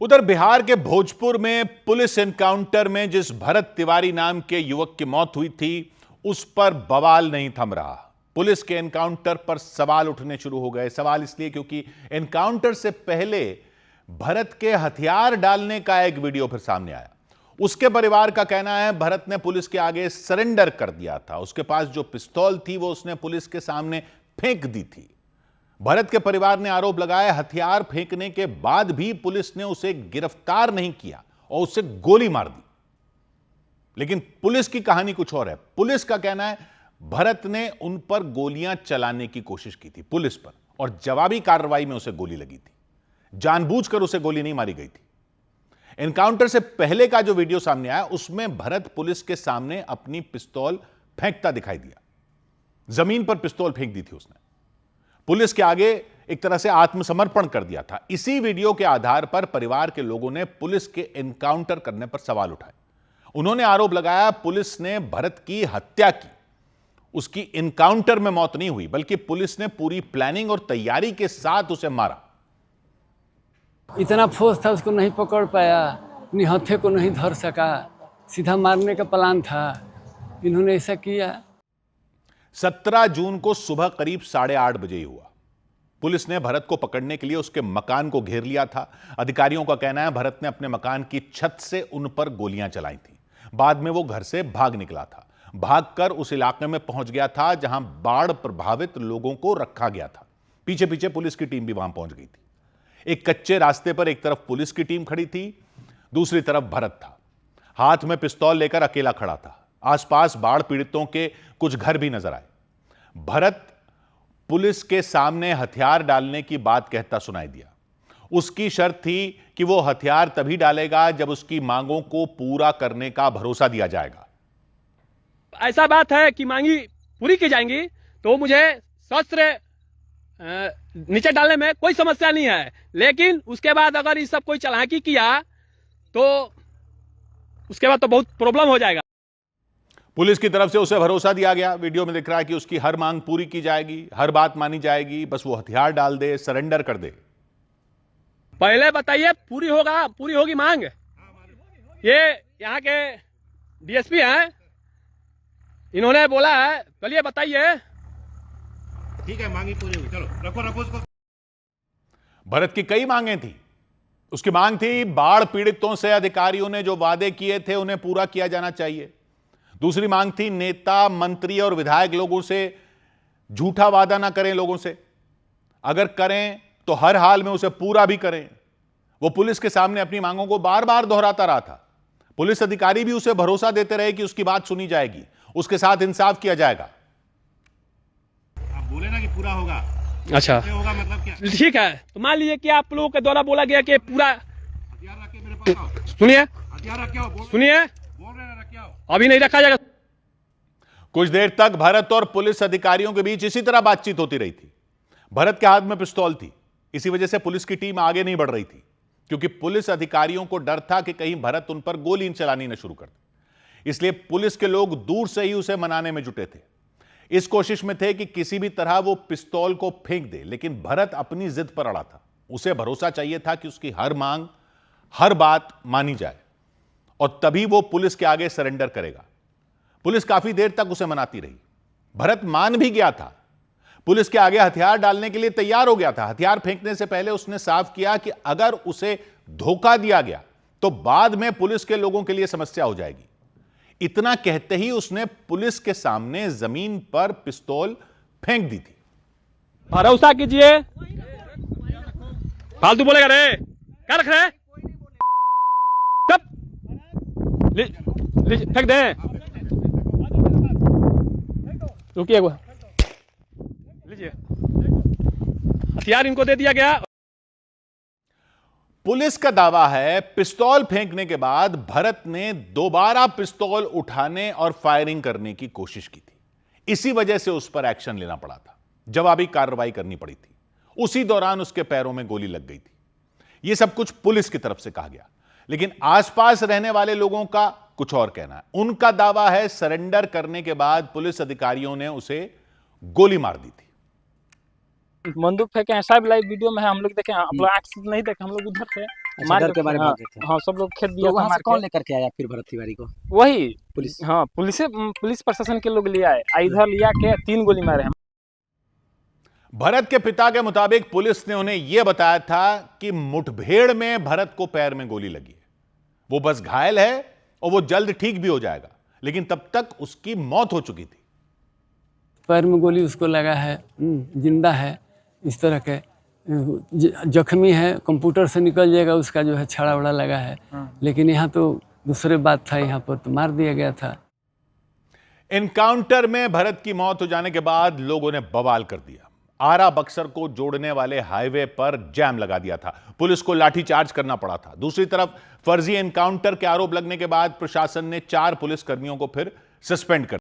उधर बिहार के भोजपुर में पुलिस एनकाउंटर में जिस भरत तिवारी नाम के युवक की मौत हुई थी, उस पर बवाल नहीं थम रहा। पुलिस के एनकाउंटर पर सवाल उठने शुरू हो गए। सवाल इसलिए क्योंकि एनकाउंटर से पहले भरत के हथियार डालने का एक वीडियो फिर सामने आया। उसके परिवार का कहना है भरत ने पुलिस के आगे सरेंडर कर दिया था। उसके पास जो पिस्तौल थी वो उसने पुलिस के सामने फेंक दी थी। भरत के परिवार ने आरोप लगाया हथियार फेंकने के बाद भी पुलिस ने उसे गिरफ्तार नहीं किया और उसे गोली मार दी। लेकिन पुलिस की कहानी कुछ और है। पुलिस का कहना है भरत ने उन पर गोलियां चलाने की कोशिश की थी पुलिस पर, और जवाबी कार्रवाई में उसे गोली लगी थी। जानबूझकर उसे गोली नहीं मारी गई थी। एनकाउंटर से पहले का जो वीडियो सामने आया उसमें भरत पुलिस के सामने अपनी पिस्तौल फेंकता दिखाई दिया। जमीन पर पिस्तौल फेंक दी थी उसने। पुलिस के आगे एक तरह से आत्मसमर्पण कर दिया था। इसी वीडियो के आधार पर परिवार के लोगों ने पुलिस के एनकाउंटर करने पर सवाल उठाए। उन्होंने आरोप लगाया पुलिस ने भरत की हत्या की। उसकी एनकाउंटर में मौत नहीं हुई, बल्कि पुलिस ने पूरी प्लानिंग और तैयारी के साथ उसे मारा। इतना फोर्स था, उसको नहीं पकड़ पाया, निहत्थे को नहीं धर सका, सीधा मारने का प्लान था। इन्होंने ऐसा किया। 17 जून को सुबह करीब 8:30 बजे ही हुआ। पुलिस ने भरत को पकड़ने के लिए उसके मकान को घेर लिया था। अधिकारियों का कहना है भरत ने अपने मकान की छत से उन पर गोलियां चलाई थी। बाद में वो घर से भाग निकला था। भागकर उस इलाके में पहुंच गया था जहां बाढ़ प्रभावित लोगों को रखा गया था। पीछे पीछे पुलिस की टीम भी वहां पहुंच गई थी। एक कच्चे रास्ते पर एक तरफ पुलिस की टीम खड़ी थी, दूसरी तरफ भरत था। हाथ में पिस्तौल लेकर अकेला खड़ा था। आसपास बाढ़ पीड़ितों के कुछ घर भी नजर आए। भरत पुलिस के सामने हथियार डालने की बात कहता सुनाई दिया। उसकी शर्त थी कि वो हथियार तभी डालेगा जब उसकी मांगों को पूरा करने का भरोसा दिया जाएगा। ऐसा बात है कि मांगी पूरी की जाएंगी तो मुझे शस्त्र नीचे डालने में कोई समस्या नहीं है, लेकिन उसके बाद अगर ये सब कोई चालाकी किया तो उसके बाद तो बहुत प्रॉब्लम हो जाएगा। पुलिस की तरफ से उसे भरोसा दिया गया। वीडियो में दिख रहा है कि उसकी हर मांग पूरी की जाएगी, हर बात मानी जाएगी, बस वो हथियार डाल दे, सरेंडर कर दे। पहले बताइए पूरी होगी मांग। ये यहाँ के डीएसपी हैं, इन्होंने बोला है, चलिए बताइए। ठीक है, मांगी पूरी होगी, चलो रखो उसको। भरत की कई मांगें थी। उसकी मांग थी बाढ़ पीड़ितों से अधिकारियों ने जो वादे किए थे उन्हें पूरा किया जाना चाहिए। दूसरी मांग थी नेता, मंत्री और विधायक लोगों से झूठा वादा ना करें, लोगों से अगर करें तो हर हाल में उसे पूरा भी करें। वो पुलिस के सामने अपनी मांगों को बार बार दोहराता रहा था। पुलिस अधिकारी भी उसे भरोसा देते रहे कि उसकी बात सुनी जाएगी, उसके साथ इंसाफ किया जाएगा। आप बोले ना कि पूरा होगा। अच्छा, होगा मतलब क्या? ठीक है, तो मान लीजिए कि आप लोगों के द्वारा बोला गया कि पूरा। हथियार रख के मेरे पास आओ। सुनिए, हथियार रख के आओ। सुनिए, बोल रहे हैं रख के आओ। अभी नहीं रखा जाएगा। कुछ देर तक भरत और पुलिस अधिकारियों के बीच इसी तरह बातचीत होती रही थी। भरत के हाथ में पिस्तौल थी, इसी वजह से पुलिस की टीम आगे नहीं बढ़ रही थी, क्योंकि पुलिस अधिकारियों को डर था कि कहीं भरत उन पर गोली चलानी न शुरू कर दे। इसलिए पुलिस के लोग दूर से ही उसे मनाने में जुटे थे। इस कोशिश में थे कि किसी भी तरह वो पिस्तौल को फेंक दे, लेकिन भरत अपनी जिद पर अड़ा था। उसे भरोसा चाहिए था कि उसकी हर मांग, हर बात मानी जाए और तभी वो पुलिस के आगे सरेंडर करेगा। पुलिस काफी देर तक उसे मनाती रही। भरत मान भी गया था, पुलिस के आगे हथियार डालने के लिए तैयार हो गया था। हथियार फेंकने से पहले उसने साफ किया कि अगर उसे धोखा दिया गया तो बाद में पुलिस के लोगों के लिए समस्या हो जाएगी। इतना कहते ही उसने पुलिस के सामने जमीन पर पिस्तौल फेंक दी थी। भरोसा कीजिए। फालतू बोलेगा रे, क्या रख रहे हैं? फेंक दे। रुकिए, लीजिए, हथियार इनको दे दिया गया। पुलिस का दावा है पिस्तौल फेंकने के बाद भरत ने दोबारा पिस्तौल उठाने और फायरिंग करने की कोशिश की थी। इसी वजह से उस पर एक्शन लेना पड़ा था, जवाबी कार्रवाई करनी पड़ी थी। उसी दौरान उसके पैरों में गोली लग गई थी। यह सब कुछ पुलिस की तरफ से कहा गया, लेकिन आसपास रहने वाले लोगों का कुछ और कहना है। उनका दावा है सरेंडर करने के बाद पुलिस अधिकारियों ने उसे गोली मार दी थी। बंदूक फेंके हैं, सब लाइव वीडियो में है। हम लोग देखे, हम लोग आंख से नहीं देखे, हम लोग उधर थे, मार डर के मारे हाँ, भागे थे। हाँ सब लोग खेत दिया तो था वहाँ मार से कौन के। लेकर के आया फिर भरत तिवारी को? वही पुलिस? हाँ पुलिस प्रशासन के लोग ले आए, इधर लिया के 3 गोली मारे हम। भरत के पिता के मुताबिक पुलिस ने उन्हें यह बताया था कि मुठभेड़ में भरत को पैर में गोली लगी है, वो बस घायल है और वो जल्द ठीक भी हो जाएगा, लेकिन तब तक उसकी मौत हो चुकी थी। पैर में गोली उसको लगा है, जिंदा है, इस तरह के जख्मी है, कंप्यूटर से निकल जाएगा उसका जो है छड़ा उड़ा लगा है, लेकिन यहाँ तो दूसरे बात था, यहाँ पर तो मार दिया गया था। एनकाउंटर में भरत की मौत हो जाने के बाद लोगों ने बवाल कर दिया। आरा बक्सर को जोड़ने वाले हाईवे पर जैम लगा दिया था, पुलिस को लाठीचार्ज करना पड़ा था। दूसरी तरफ फर्जी एनकाउंटर के आरोप लगने के बाद प्रशासन ने 4 पुलिसकर्मियों को फिर सस्पेंड कर